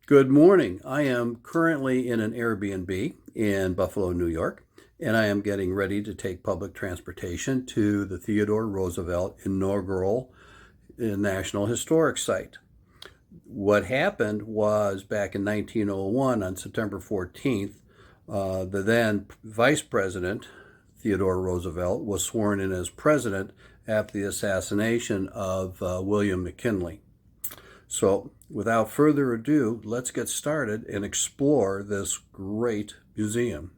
Good morning. I am currently in an Airbnb in Buffalo, New York, and I am getting ready to take public transportation to the Theodore Roosevelt Inaugural National Historic Site. What happened was back in 1901, on September 14th, the then Vice President Theodore Roosevelt was sworn in as president after the assassination of William McKinley. So, without further ado, let's get started and explore this great museum.